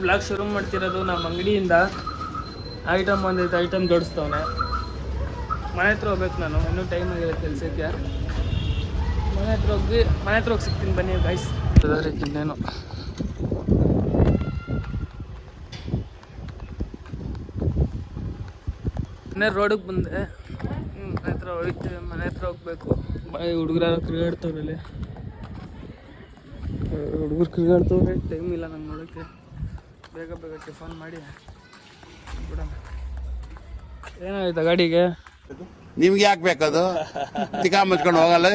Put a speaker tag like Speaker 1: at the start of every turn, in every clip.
Speaker 1: Blog ಶುರು ಮಾಡ್ತಿರೋದು ನಮ್ಮ ಅಂಗಡಿಯಿಂದ. ಐಟಮ್ ಒಂದೈತೆ, ಐಟಮ್ ಜೋಡಿಸ್ತವನೆ. ಮನೆ ಹತ್ರ ಹೋಗ್ಬೇಕು ನಾನು, ಇನ್ನೂ ಟೈಮ್ ಆಗಿದೆ ಕೆಲಸಕ್ಕೆ. ಮನೆ ಹತ್ರ ಹೋಗಿ ಸಿಗ್ತೀನಿ ಬನ್ನಿ ಗೈಸ್. ಇನ್ನೇನು ರೋಡಿಗೆ ಬಂದೆ. ಮನೆ ಹತ್ರ ಹೋಗ್ತೀವಿ, ಮನೆ ಹತ್ರ ಹೋಗ್ಬೇಕು. ಹುಡುಗರ ಕ್ರೀಡಾಡ್ತವ್ರಲ್ಲಿ, ಹುಡುಗರು ಕ್ರೀಡಾಡ್ತವ್ರೆ. ಟೈಮ್ ಇಲ್ಲ ನಂಗೆ ನೋಡೋಕ್ಕೆ. ಬೇಗ ಟಿಫನ್ ಮಾಡಿ ಬಿಡೋಣ. ಏನಾಯ್ತು ಗಾಡಿಗೆ?
Speaker 2: ನಿಮ್ಗೆ ಯಾಕೆ ಬೇಕದು? ಚಿಕ್ಕ ಮುಚ್ಕೊಂಡು ಹೋಗಲ್ಲ.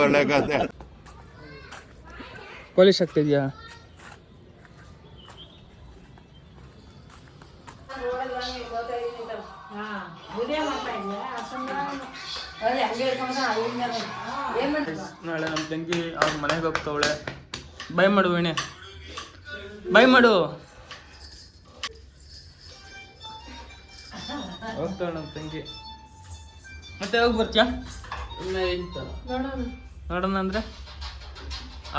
Speaker 2: ಒಳ್ಳೆ ಕತೆ.
Speaker 1: ಪೊಲೀಸ್ ಆಗ್ತಿದ್ಯಾ? ನಾಳೆ ನಮ್ಮ ತಂಗಿ ಅವ್ರ ಮನೆಗೆ ಹೋಗ್ತವಳೆ. ಬೈ ಮಾಡು ವೀಣೆ, ಬೈ ಮಾಡು. ಹೋಗ್ತಾಳೆ ನಮ್ಮ ತಂಗಿ. ಮತ್ತೆ ಯಾವಾಗ ಬರ್ತೀಯಾ? ನೋಡೋಣ ಅಂದರೆ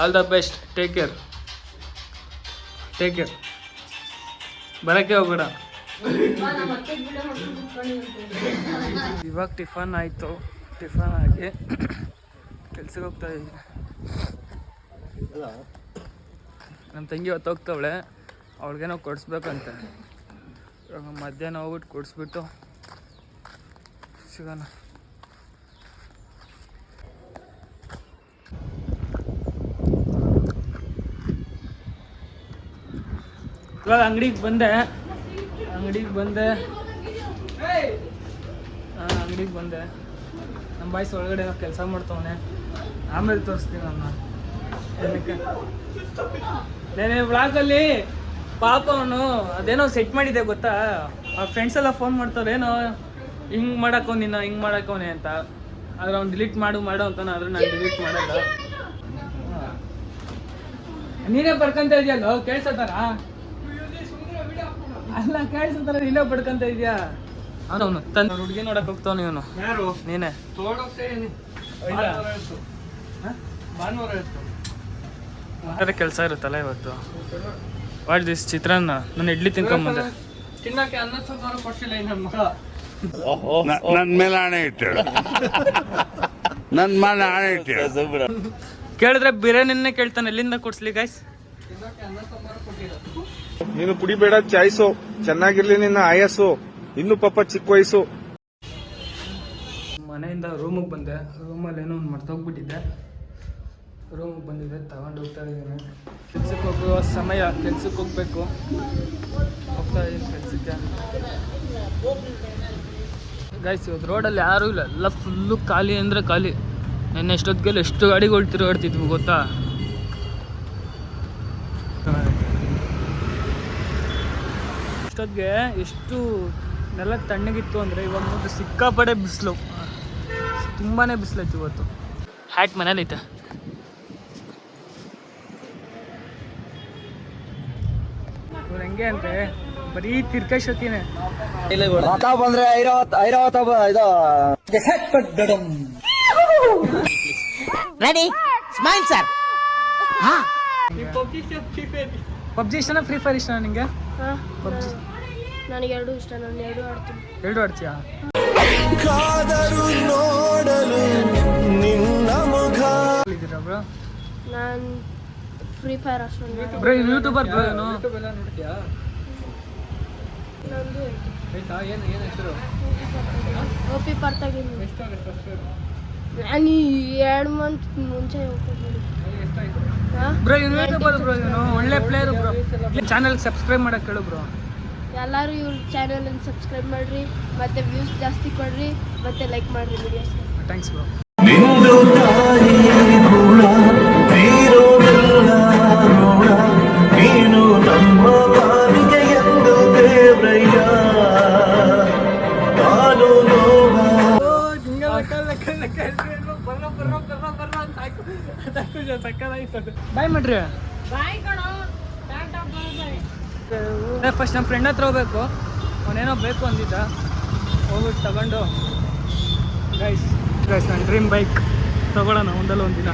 Speaker 1: all the best. Take care. ಬರೋಕ್ಕೆ ಹೋಗ್ಬೇಡ. ಇವಾಗ ಟಿಫನ್ ಆಯಿತು. ಟಿಫನ್ ಆಗಿ ಕೆಲ್ಸಕ್ಕೆ ಹೋಗ್ತಾ ಇದ್ದೀನಿ. ನಮ್ಮ ತಂಗಿ ಹೊತ್ತು ಹೋಗ್ತಾವಳೆ, ಅವ್ಳಿಗೇನೋ ಕೊಡಿಸ್ಬೇಕಂತೆ. ಇವಾಗ ಮಧ್ಯಾಹ್ನ ಹೋಗ್ಬಿಟ್ಟು ಕೊಡಿಸ್ಬಿಟ್ಟು ಸಿಗೋಣ. ಇವಾಗ ಅಂಗಡಿಗೆ ಬಂದೆ. ನಮ್ಮ ಬಾಯ್ಸ್ ಒಳಗಡೆ ನಾವು ಕೆಲಸ ಮಾಡ್ತವನೆ. ಆಮೇಲೆ ತೋರಿಸ್ತೀನಿ ನನ್ನ ಏನೇ ವ್ಲಾಗಲ್ಲಿ. ಪಾಪ ಅವನು ಅದೇನೋ ಸೆಟ್ ಮಾಡಿದೆ ಗೊತ್ತಾ. ಆ ಫ್ರೆಂಡ್ಸ್ ಎಲ್ಲ ಫೋನ್ ಮಾಡ್ತಾರೆ, ಏನೋ ಹಿಂಗೆ ಮಾಡಕ್ಕವನೆ ಅಂತ. ಆದ್ರೆ ಅವ್ನು ಡಿಲೀಟ್ ಮಾಡು ಅಂತಾನೆ. ಆದ್ರೆ ನಾನು ಡಿಲೀಟ್ ಮಾಡಲ್ಲ. ನೀನೇ ಪಡ್ಕೊಂತ ಇದೆಯಲ್ಲ, ಕೇಳ್ಸತ್ತಾರ? ಅಲ್ಲ, ಕೇಳ್ಸತ್ತಾರ, ನೀನೇ ಪಡ್ಕೊಂತ ಇದೆಯಾ? ಅವನು ತನ್ನ ಹುಡುಗಿ ನೋಡಕ್ ಹೋಗ್ತಾವ. ಇವನು ಯಾರು? ನೀನೇ. ಕೆಲಸ ಇರುತ್ತಲ್ಲ ಇವತ್ತು. ವಾಟ್ ದಿಸ್ ಚಿತ್ರಾನ್ನ. ನಾನು ಇಡ್ಲಿ ತಿನ್ಕೊಂಬಂದೆ. ತಿನ್ನಕ್ಕೆ ಅನ್ನ ಸ್ವಲ್ಪ ಕೊಡ್ಸಿಲ್ಲ ನನ್ನ ಮಗ.
Speaker 2: ನನ್ನ ಮೇಲೆ ಆಣೆ ಇಟ್ಟಳು.
Speaker 1: ಕೇಳಿದ್ರೆ ಬಿರಿಯಾನಿನೇ ಕೇಳ್ತಾನೆ. ಎಲ್ಲಿಂದ ಕೊಡ್ಸ್ಲಿ ಗೈಸ್?
Speaker 3: ನೀನು ಕುಡಿಬೇಡ ಚಾಯ್ಸು, ಚೆನ್ನಾಗಿರ್ಲಿ ನಿನ್ನ ಆಯಸ್ಸು, ಇನ್ನು ಪಾಪ ಚಿಕ್ಕ ವಯಸ್ಸು.
Speaker 1: ಮನೆಯಿಂದ ರೂಮಿಗೆ ಬಂದೆ. ರೂಮಲ್ಲಿ ಏನೋ ಒಂದು ಮರ್ತೋಗ್ಬಿಟ್ಟಿದ್ದೆ. ರೂಮಿಗೆ ಬಂದಿದ್ದೆ, ತಗೊಂಡು ಹೋಗ್ತಾ ಇದ್ದೀನಿ. ಕೆಲ್ಸಕ್ಕೆ ಹೋಗುವ ಸಮಯ, ಕೆಲ್ಸಕ್ಕೆ ಹೋಗ್ಬೇಕು. ಹೋಗ್ತಾ ಇದ್ದೀನಿ ಕೆಲ್ಸಕ್ಕೆ. ಗೈಸ್ ಇವತ್ತು ರೋಡಲ್ಲಿ ಯಾರೂ ಇಲ್ಲ, ಎಲ್ಲ ಫುಲ್ಲು ಖಾಲಿ ಅಂದರೆ ಖಾಲಿ. ನೆನ್ನೆ ಎಷ್ಟೊತ್ತಿಗೆಲ್ಲ ಎಷ್ಟು ಗಾಡಿಗಳು ತಿರುಗಾಡ್ತಿದ್ವು ಗೊತ್ತಾ. ಇಷ್ಟೊತ್ತಿಗೆ ಎಷ್ಟು ನೆಲ ತಣ್ಣಗಿತ್ತು ಅಂದರೆ ಇವಾಗ ಮುಂದೆ ಸಿಕ್ಕಾಪಡೆ ಬಿಸಿಲು. ತುಂಬಾ ಬಿಸಿಲೈತಿ ಇವತ್ತು. ಹ್ಯಾಟ್ ಮನೇಲೈತೆ. ಇವ್ರು ಹೆಂಗೆ ಅಂದರೆ ಬರೀ ತಿರ್ಕಶೋಕಿನೇ.
Speaker 4: ಬಂದ್ರೆ ರೆಡಿ ಸ್ಮೈಲ್ ಸರ್.
Speaker 1: ಪಬ್ಜಿ ಇಷ್ಟನಾ ಫ್ರೀ ಫೈರ್ ಇಷ್ಟನಾ ನಿಂಗೆ? ಪಬ್ಜಿ
Speaker 5: ನನಗೆ ಎರಡು ಇಷ್ಟ. ನಾನು ಎರಡು ಆಡ್ತೀನಿ.
Speaker 1: ಎರಡು ಆಡ್ತೀಯಾ? ಬ್ರೋ
Speaker 5: ನಾನು ಫ್ರೀ ಫೈರ್ ಅಷ್ಟೊಂದು.
Speaker 1: Bro YouTuber bro. ಏನು
Speaker 5: ನಂದು
Speaker 1: ಏನು ಹೆಸರು?
Speaker 5: ಓಪಿ ಪರ್ತಾಗಿದ್ದೀನಿ. ನಾನು 2 ಮಂತ್ ಮುಂಚೆ ಹೋಗ್ತೀನಿ.
Speaker 1: ಬ್ರೋ ಇವ್ನು ಯೂಟ್ಯೂಬರ್ ಬ್ರೋ. ಇವನು ಒಳ್ಳೆ ಪ್ಲೇಯರ್ ಬ್ರೋ. ಚಾನಲ್ ಸಬ್ಸ್ಕ್ರೈಬ್ ಮಾಡಕ್ಕೆ ಹೇಳು ಬ್ರೋ.
Speaker 5: ಎಲ್ಲರೂ ಇವ್ರ ಚಾನಲನ್ನು ಸಬ್ಸ್ಕ್ರೈಬ್ ಮಾಡಿರಿ, ಮತ್ತು ವ್ಯೂಸ್ ಜಾಸ್ತಿ ಕೊಡ್ರಿ, ಮತ್ತು ಲೈಕ್ ಮಾಡಿರಿ ವಿಡಿಯೋಸ್.
Speaker 1: Thanks bro. ಬಾಯ್ ಮಾಡ್ರಿ. ಫಸ್ಟ್ ನಮ್ಮ ಫ್ರೆಂಡ್ ಹತ್ರ ಹೋಗ್ಬೇಕು. ಅವನೇನೋ ಬೇಕು ಅಂದಿದ್ದ, ಹೋಗ್ಬಿಟ್ಟು ತಗೊಂಡು ಗೈಸ್ ನನ್ನ ಡ್ರೀಮ್ ಬೈಕ್ ತಗೊಳ್ಳೋಣ ಒಂದಲ್ಲ ಒಂದಿನ.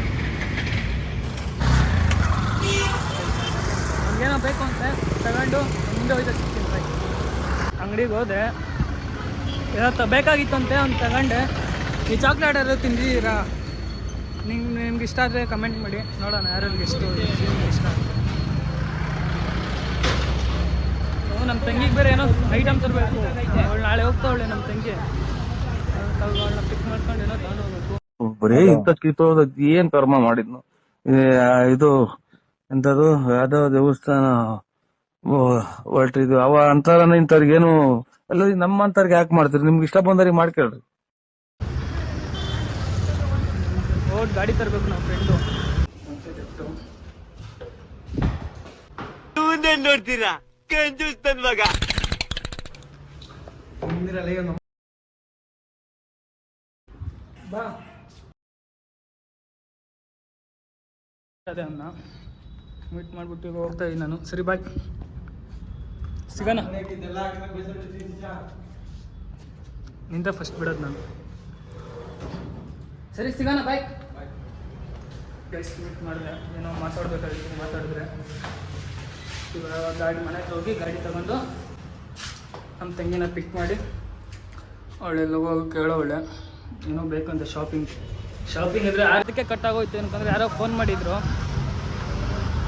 Speaker 1: ಏನೋ ಬೇಕು ಅಂತ ತಗೊಂಡು ಮುಂದೆ ಹೋಯ್ತಾ ಸಿಗ್ತೀನಿ ಬೈ. ಅಂಗಡಿಗೆ ಹೋದೆ, ಏನೋ ಬೇಕಾಗಿತ್ತಂತೆ ಅವ್ನು ತಗೊಂಡೆ. ಈ ಚಾಕ್ಲೇಟ್ ಯಾರು ತಿಂದಿದ್ದೀರಾ? ನಿಮ್ಗೆ ಇಷ್ಟ ಆದರೆ ಕಮೆಂಟ್ ಮಾಡಿ ನೋಡೋಣ ಯಾರಿಗೆ ಇಷ್ಟ ಇಷ್ಟ. ನಮ್ಮ ತಂಗಿಗೆ ಬೇರೆ ಏನೋ ಐಟಮ್ ತರಬೇಕು. ಅವಳು ನಾಳೆ ಹೋಗ್ತಾವಳೆ ನಮ್ಮ ತಂಗಿ, ಅವಳನ್ನ ಪಿಕ್ ಮಾಡ್ಕೊಂಡು ಏನೋ ತಗೊಂಡು ಹೋಗ್ಬೇಕು.
Speaker 6: ಬರೀ ಇಂಥ ಕಿತ್ತೋದ ಏನ್ ಕರ್ಮ ಮಾಡಿದ್ನು. ಇದು ಎಂತದು ಯಾವ್ದೋ ದೇವಸ್ಥಾನ ಹೊರಟಿದ್ವಿ ಅವ ಅಂತಾರ ಇಂಥವ್ರಿಗೇನು ಅಲ್ಲ, ನಮ್ಮಂತವ್ರಿಗೆ ಯಾಕೆ ಮಾಡ್ತೀರಿ? ನಿಮ್ಗೆ ಇಷ್ಟ ಬಂದವ್ರಿಗೆ ಮಾಡ್ಕೇಳ್ರಿ.
Speaker 1: ಹೋಗಿ ಗಾಡಿ ತರಬೇಕು ನಮ್ಮ ಫ್ರೆಂಡು.
Speaker 4: ನೋಡ್ತೀರಾ ಕಂಜೂಸ್ತನ್ ಮಗ.
Speaker 1: ಬಾ ಅದೇ ಅನ್ನ ಮೀಟ್ ಮಾಡಿಬಿಟ್ಟು ಈಗ ಹೋಗ್ತಾ ಇದ್ದೀನಿ ನಾನು. ಸರಿ ಬಾಯ್, ಸಿಗೋಣ. ನಿಂದ ಫಸ್ಟ್ ಬಿಡೋದು ನಾನು. ಸರಿ ಸಿಗೋಣ ಬಾಯ್. ಗೈಸ್ ಮೀಟ್ ಮಾಡಿದೆ, ಏನೋ ಮಾತಾಡ್ಬೇಕಾಗಿತ್ತು, ಮಾತಾಡಿದ್ರೆ ಇವಾಗ ಗಾಡಿ ಮನೆ ಹತ್ರ ಹೋಗಿ ಗಾಡಿ ತಗೊಂಡು ನಮ್ಮ ತಂಗಿನ ಪಿಕ್ ಮಾಡಿ ಅವಳೆಲ್ಲ ಹೋಗಿ ಕೇಳೋವಳೆ ಏನೋ ಬೇಕಂತ. ಶಾಪಿಂಗ್ ಅಂದರೆ ಅರ್ಧಕ್ಕೆ ಕಟ್ಟಾಗೋಯ್ತು. ಏನಕ್ಕಂದ್ರೆ ಯಾರೋ ಫೋನ್ ಮಾಡಿದ್ರು,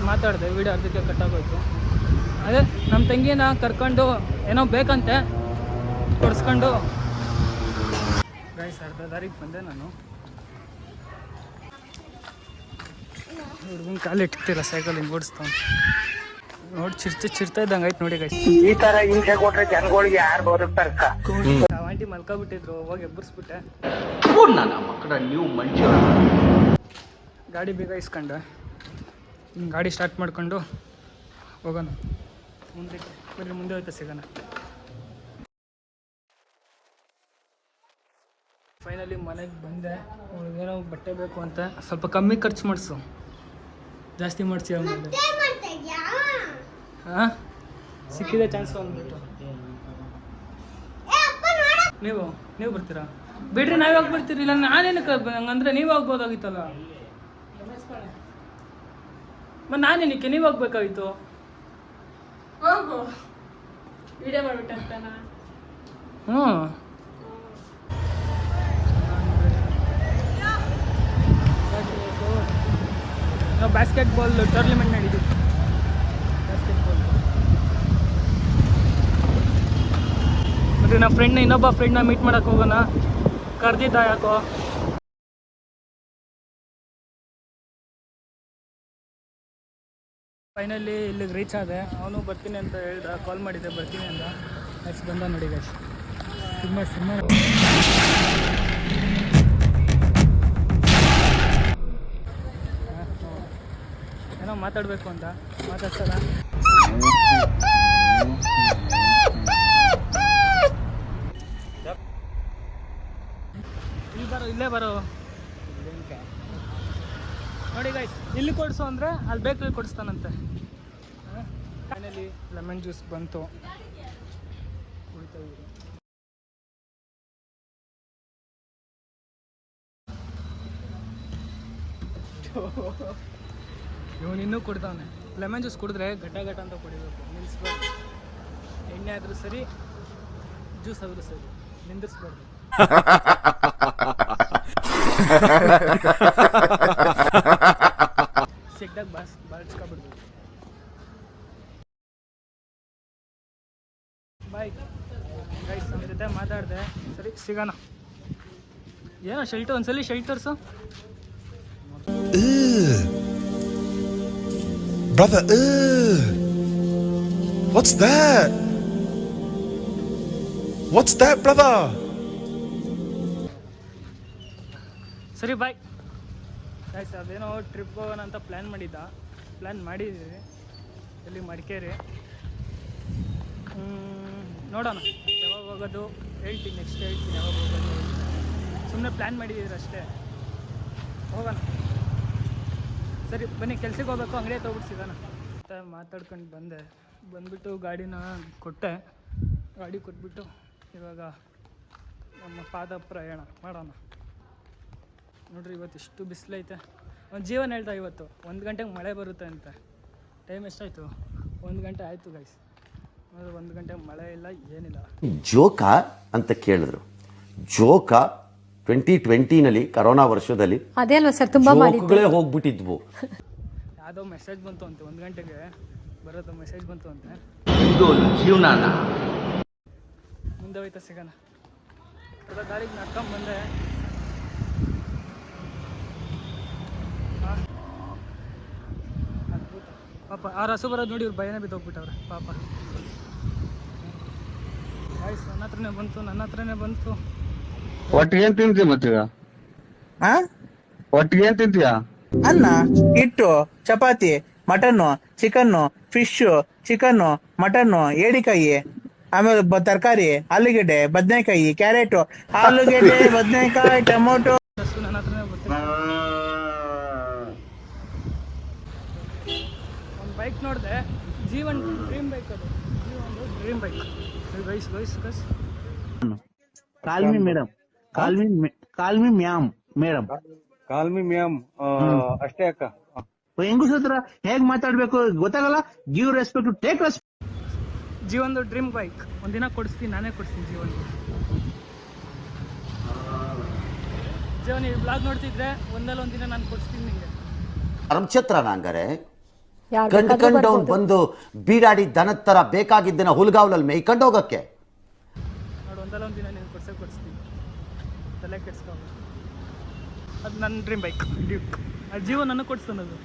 Speaker 1: ಮಾತಾಡಿದೆ, ವೀಡಿಯೋ ಅರ್ಧಕ್ಕೆ ಕಟ್ಟಾಗೋಯ್ತು. ಅದೇ ನಮ್ಮ ತಂಗಿನ ಕರ್ಕೊಂಡು ಏನೋ ಬೇಕಂತೆ ಕೊಡಿಸ್ಕೊಂಡು ಗೈಸ್ ಅರ್ಧ ದಾರಿಗೆ ಬಂದೆ ನಾನು. ಹುಡುಗನ ಕಾಲು ಇಟ್ಟಿರ್ತೀರ ಸೈಕಲ್ ಹಿಂಗೆ ಓಡಿಸ್ತಾವ ನೋಡಿ, ಚಿರ್ತಾ ಇದ್ದಂಗೆ ಆಯ್ತು ನೋಡಿ ಗೈಸ್.
Speaker 4: ಈ ತರ ಹಿಂಸೆ ಕೊಟ್ರೆ ಜನಗಳಿಗೆ ಯಾರು ಬದುಕ್ತಾರ?
Speaker 1: ಆಂಟಿ ಮಲ್ಕೊಬಿಟ್ಟಿದ್ರು, ಹೋಗಿ ಎಬ್ಬರಿಸ್ಬಿಟ್ಟೆ. ಗಾಡಿ ಬೇಗ ಇಸ್ಕೊಂಡೆ. ಗಾಡಿ ಸ್ಟಾರ್ಟ್ ಮಾಡ್ಕೊಂಡು ಹೋಗೋಣ ಮುಂದಕ್ಕೆ. ಬರೀ ಮುಂದೆ ಹೋಯ್ತಾ ಸಿಗೋಣ. ಫೈನಲಿ ಮನೆಗೆ ಬಂದೆ. ಏನೋ ಬಟ್ಟೆ ಬೇಕು ಅಂತ ಸ್ವಲ್ಪ ಕಮ್ಮಿ ಖರ್ಚು ಮಾಡಿಸು, ಜಾಸ್ತಿ ಮಾಡಿಸಿ ಆಮೇಲೆ. ಹಾಂ ಸಿಕ್ಕಿದೆ ಚಾನ್ಸ್ ಅಂದ್ಬಿಟ್ಟು. ನೀವು ಬರ್ತೀರಾ? ಬಿಡ್ರಿ, ನಾವ್ ಯಾಕೆ ಬರ್ತೀರಿ? ಇಲ್ಲ ನಾನೇನಕ್ಕೆ ಹಂಗಂದ್ರೆ ನೀವು ಹೋಗ್ಬೋದಾಗಿತ್ತಲ್ಲ. ಮತ್ತೆ ನಾನೇನಕ್ಕೆ ನೀವು ಹೋಗ್ಬೇಕಾಗಿತ್ತು?
Speaker 5: ವಿಡಿಯೋ ಮಾಡ್ಬಿಟ್ಟೆ ಅಂತ
Speaker 1: ಹ್ಞೂ ನಾವು ಬಾಸ್ಕೆಟ್ಬಾಲ್ ಟೂರ್ನಮೆಂಟ್ ನಡೀತೀವಿ. ಬಾಸ್ಕೆಟ್ಬಾಲ್ ಮತ್ತು ನಮ್ಮ ಇನ್ನೊಬ್ಬ ಫ್ರೆಂಡ್ನ ಮೀಟ್ ಮಾಡಕ್ಕೆ ಹೋಗೋಣ ಕರೆದಿದ್ದ ಯಾಕೋ. ಫೈನಲಿ ಇಲ್ಲಿಗೆ ರೀಚ್ ಆದೆ. ಅವನು ಬರ್ತೀನಿ ಅಂತ ಹೇಳ್ದ, ಕಾಲ್ ಮಾಡಿದ್ದೆ ಬರ್ತೀನಿ ಅಂತ. ನೆಕ್ಸ್ಟ್ ಬಂದ ನೋಡಿ ಗೈಸ್. ತುಂಬ ಏನೋ ಮಾತಾಡಬೇಕು ಅಂತ ಮಾತಾಡ್ಸಲ್ಲ. ಇಲ್ಲೇ ಬರೋ ನೋಡಿ ಗೈಸ್. ಇಲ್ಲಿ ಕೊಡಿಸು ಅಂದರೆ ಅಲ್ಲಿ ಬೇಕ್ರಲ್ಲಿ ಕೊಡಿಸ್ತಾನಂತೆ. ಫೈನಲಿ ಲೆಮನ್ ಜ್ಯೂಸ್ ಬಂತು, ಕುಡಿತಾ ಇದ್ದೀವಿ. ಇವನು ಇನ್ನೂ ಕುಡ್ತಾವನೆ. ಲೆಮನ್ ಜ್ಯೂಸ್ ಕುಡಿದ್ರೆ ಘಟ ಅಂತ ಕುಡಿಬೇಕು, ನಿಲ್ಲಿಸ್ಬಾರ್ದು. ಎಣ್ಣೆ ಆದರೂ ಸರಿ, ಜ್ಯೂಸ್ ಆದರೂ ಸರಿ, ನಿಂದಿಸ್ಬಾರ್ದು. ಸಿಕ್ದಾಗ ಬಾಳ್ಸ್ಕೊಬಿಡ್ಬೇಕು. ಬಾಯ್ ಗೈಸ್, ನಮ್ಮ ಜೊತೆ ಮಾತಾಡಿದೆ. ಸರಿ ಸಿಗೋಣ. ಏನೋ ಶೆಲ್ಟರ್, ಒಂದ್ಸಲಿ ಶೆಲ್ಟರ್ಸು.
Speaker 7: Brother, what's that? What's that, brother?
Speaker 1: ಸರಿ ಬಾಯ್ ಗೈಸ್. ಅದೇನೋ ಟ್ರಿಪ್ ಹೋಗೋಣ ಅಂತ ಪ್ಲ್ಯಾನ್ ಮಾಡಿದ್ದೀವಿ. ಎಲ್ಲಿ ಮಡಿಕೇರಿ. ನೋಡೋಣ ಯಾವಾಗ ಹೋಗೋದು ಹೇಳ್ತೀನಿ, ನೆಕ್ಸ್ಟ್ ಹೇಳ್ತೀನಿ ಯಾವಾಗ ಹೋಗೋದು. ಸುಮ್ಮನೆ ಪ್ಲ್ಯಾನ್ ಮಾಡಿದ್ದೀರಿ ಅಷ್ಟೇ, ಹೋಗೋಣ. ಸರಿ ಬನ್ನಿ, ಕೆಲ್ಸಕ್ಕೆ ಹೋಗ್ಬೇಕು, ಅಂಗಡಿ ತೊಗೊಬಿಟ್ಟು ಸಿಗೋಣ ಅಂತ ಮಾತಾಡ್ಕೊಂಡು ಬಂದುಬಿಟ್ಟು ಗಾಡಿನ ಕೊಟ್ಟೆ. ಗಾಡಿ ಕೊಟ್ಬಿಟ್ಟು ಇವಾಗ ನಮ್ಮ ಪಾದ ಪ್ರಯಾಣ ಮಾಡೋಣ. ನೋಡ್ರಿ ಇವತ್ತು ಇಷ್ಟು ಬಿಸಿಲೈತೆ. ಒಂದು ಜೀವನ ಹೇಳ್ತಾ ಇವತ್ತು 1 ಗಂಟೆಗೆ ಮಳೆ ಬರುತ್ತೆ ಅಂತ. ಟೈಮ್ ಎಷ್ಟಾಯಿತು? 1 ಗಂಟೆ ಆಯಿತು ಗೈಸ್. 1 ಗಂಟೆ ಮಳೆ ಇಲ್ಲ ಏನಿಲ್ಲ.
Speaker 8: ಜೋಕಾ ಅಂತ ಕೇಳಿದ್ರು. ಜೋಕಾ 2020ನಲ್ಲಿ ಕರೋನಾ ವರ್ಷದಲ್ಲಿ
Speaker 9: ಅದೇ ಅಲ್ವಾ ಸರ್ ತುಂಬಾ
Speaker 8: ಜೋಕುಗಳೇ ಹೋಗ್ಬಿಟ್ಟಿದ್ವು.
Speaker 1: ಯಾವುದೋ ಮೆಸೇಜ್ ಬಂತು ಅಂತೆ, 1 ಗಂಟೆಗೆ ಬರೋದು ಮೆಸೇಜ್ ಬಂತು ಅಂತೆ.
Speaker 6: ಇದು ಜೀವನಾನ
Speaker 1: ಮುಂದೆ ಹೋಯ್ತಾ ಸಿಗೋಣ. ಅರ್ಧ ದಾರಿಗೆ ನಡ್ಕೊಂಡ್ ಬಂದೆ. ಅದ್ಭುತ ಪಾಪ. ಆ ರಸು ಬರೋದು ನೋಡಿ ಇವ್ರು ಭಯನೇ ಬಿದ್ದೋಗ್ಬಿಟ್ಟವ್ರೆ ಪಾಪ. ಆಯ್ತು ನನ್ನ ಹತ್ರನೇ ಬಂತು.
Speaker 6: ಒಟ್ಟಿಗೆ ಏನ್ ತಿಂತೀಯ ಮತ್ತೀಗ? ಒಟ್ಟಿಗೆ ಏನ್ ತಿಂತೀಯ?
Speaker 10: ಅನ್ನ, ಹಿಟ್ಟು, ಚಪಾತಿ, mutton, chicken, fish, chicken, mutton, ಏಡಿಕಾಯಿ, ಆಮೇಲೆ ತರಕಾರಿ, ಆಲೂಗೆಡ್ಡೆ, ಬದನೆಕಾಯಿ, ಕ್ಯಾರೆಟು, ಆಲೂಗೆಡ್ಡೆ, ಬದನೆಕಾಯಿ, ಟೊಮೊಟೊ.
Speaker 1: ರಸು ನನ್ನ ಹತ್ರನೇ ಬರ್ತೀನಿ. ಒಂದು ಬೈಕ್ ನೋಡಿದೆ, ಜೀವನ್ ಡ್ರೀಮ್ ಬೈಕ್. ಅದು Jeevan dream bike. Guys
Speaker 10: call me madam, call me ma'am madam,
Speaker 6: call me ma'am. ಅಷ್ಟೇ ಅಕ್ಕ.
Speaker 10: ಹೆಂಗಸ ಹತ್ರ ಹೇಗ್ ಮಾತಾಡ್ಬೇಕು ಗೊತ್ತಾಗಲ್ಲ. Give respect, take respect.
Speaker 1: ಜೀವನ್ದು ಡ್ರೀಮ್ ಬೈಕ್ ಒಂದಿನ ಕೊಡಿಸ್ತೀನಿ, ನಾನೇ ಕೊಡಿಸ್ತೀನಿ ಜೀವನ್. ಜೀವನ್ ಈ ಬ್ಲಾಗ್ ನೋಡ್ತಿದ್ರೆ ಒಂದಿನ ನಾನು ಕೊಡಿಸ್ತೀನಿ ನಿಂಗೆ.
Speaker 8: ಪರಮಛತ್ರನ ಹಂಗಾರೆ ಕಂಡ್ಕೊಂಡವ್ನು ಬಂದು ಬೀಡಾಡಿ ದನದ ಥರ ಬೇಕಾಗಿದ್ದನ್ನ ಹುಲ್ಗಾವ್ಲಲ್ಲಿ ಮೇಯ್ಕೊಂಡು ಹೋಗಕ್ಕೆ.
Speaker 1: ನೋಡು, ಒಂದಿನ ನೀನು ಕೊಡಿಸ್ತೀನಿ, ತಲೆ ಕೆಡ್ಸ್ಕೊ. ಅದು ನನ್ನ ಡ್ರೀಮ್ ಬೈಕ್ ಡ್ಯೂಕ್. ಆ ಜೀವನ್ ನನಗೆ ಕೊಡಿಸ್ತಾನದು.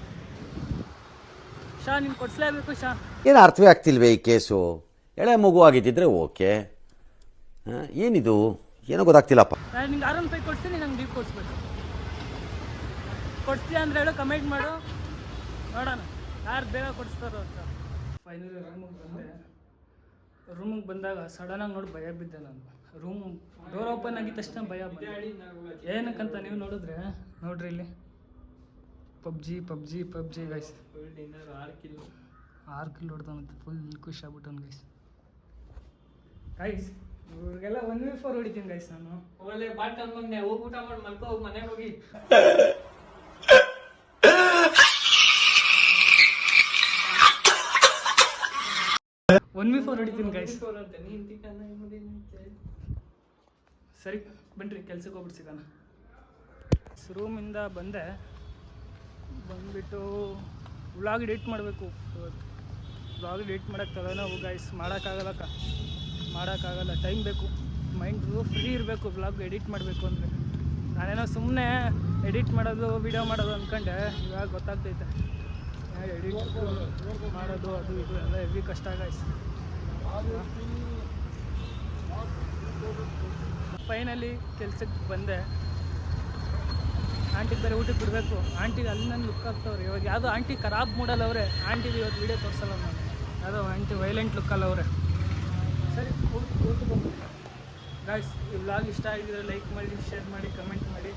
Speaker 1: ಶಾ ನೀನು ಕೊಡಿಸ್ಲೇಬೇಕು ಶಾ.
Speaker 8: ಏನು ಅರ್ಥವೇ ಆಗ್ತಿಲ್ವೇ ಈ ಕೇಸು? ಎಳೆ ಮಗು ಆಗಿದ್ದಿದ್ರೆ ಓಕೆ, ಏನಿದು ಏನೋ ಗೊತ್ತಾಗ್ತಿಲ್ಲಪ್ಪ.
Speaker 1: ನಾನು ನಿಂಗೆ R15 ಕೊಡಿಸ್ತೀನಿ, ನಂಗೆ ಡ್ಯೂಕ್ ಕೊಡಿಸ್ಬೇಕು. ಕೊಡಿಸ್ತೀಯ ಅಂದರೆ ಹೇಳು, ಕಮೆಂಟ್ ಮಾಡು, ನೋಡೋಣ ಯಾರು ಬೇಗ ಕೊಡಿಸ್ತಾರೋ ಅಂತ. ಫೈನಲಿ ರೂಮಿಗೆ ಬಂದಾಗ ಸಡನ್ನಾಗಿ ನೋಡಿ ಭಯ ಬಿದ್ದೆ ನಾನು. ರೂಮ್ ಡೋರ್ ಓಪನ್ ಆಗಿದ ತಕ್ಷಣ ಭಯ ಬಂದ. ಏನಕ್ಕಂತ ನೀವು ನೋಡಿದ್ರೆ ನೋಡ್ರಿ ಇಲ್ಲಿ ಪಬ್ಜಿ ಗೈಸ್. 6 ಕಿಲ್ ಹೊಡ್ತಾನಂತೆ. ಫುಲ್ ಖುಷಿ ಆಗ್ಬಿಟ್ಟವನು ಗೈಸ್. ಇವ್ರಿಗೆಲ್ಲ 1v4 ಹೊಡಿತೀನಿ ಗೈಸ್ ನಾನು. ಒಳ್ಳೆ ಬಾಟ್ ಅನ್ಕೊಂಡೆ, ಹೋಗಿ ಊಟ ಮಾಡಿ ಮಲ್ಕೋ, ಹೋಗಿ ಮನೆಗೆ ಹೋಗಿ. ಒನ್ ವಿ ಫೋರ್ ಹೊಡಿತೀನಿ ಗೈಸ್. ಸರಿ ಬನ್ರಿ ಕೆಲ್ಸಕ್ಕೆ ಹೋಗ್ಬಿಟ್ಟು ಸಿಗೋಣ. ರೂಮಿಂದ ಬಂದ್ಬಿಟ್ಟು ವ್ಲಾಗ್ ಎಡಿಟ್ ಮಾಡಬೇಕು. ವ್ಲಾಗ್ ಎಡಿಟ್ ಮಾಡೋಕ್ಕೆ ತಲೆನೋವು ಗೈಸ್. ಮಾಡೋಕ್ಕಾಗಲ್ಲ, ಟೈಮ್ ಬೇಕು, ಮೈಂಡು ಫ್ರೀ ಇರಬೇಕು ವ್ಲಾಗ್ ಎಡಿಟ್ ಮಾಡಬೇಕು ಅಂದರೆ. ನಾನೇನೋ ಸುಮ್ಮನೆ ಎಡಿಟ್ ಮಾಡೋದು ವಿಡಿಯೋ ಮಾಡೋದು ಅಂದ್ಕೊಂಡೆ, ಇವಾಗ ಗೊತ್ತಾಗ್ತೈತೆ ಎಡಿಟ್ ಮಾಡೋದು ಅದು ಇದು ಎಲ್ಲ ಹೆವಿ ಕಷ್ಟ ಗೈಸ್. ಫೈನಲಿ ಕೆಲ್ಸಕ್ಕೆ ಬಂದೆ. ಆಂಟಿಗೆ ಬೇರೆ ಊಟಕ್ಕೆ ಬಿಡಬೇಕು. ಆಂಟಿಗೆ ಅಲ್ಲಿ ನನ್ನ ಲುಕ್ ಆಗ್ತವ್ರೆ ಇವಾಗ. ಯಾವುದೋ ಆಂಟಿ ಖರಾಬ್ ಮೂಡಲ್ಲವ್ರೆ. ಆಂಟಿದು ಇವತ್ತು ವೀಡಿಯೋ ತೋರಿಸಲ್ಲ ನಾನು. ಯಾವುದೋ ಆಂಟಿ ವೈಲೆಂಟ್ ಲುಕ್ಕಲ್ಲವ್ರೆ. ಸರಿ ಊಟಕ್ಕೆ ಬಂದು ಗೈಸ್, ಈ ವ್ಲಾಗ್ ಇಷ್ಟ ಆಗಿದ್ರೆ ಲೈಕ್ ಮಾಡಿ, ಶೇರ್ ಮಾಡಿ, ಕಮೆಂಟ್ ಮಾಡಿ.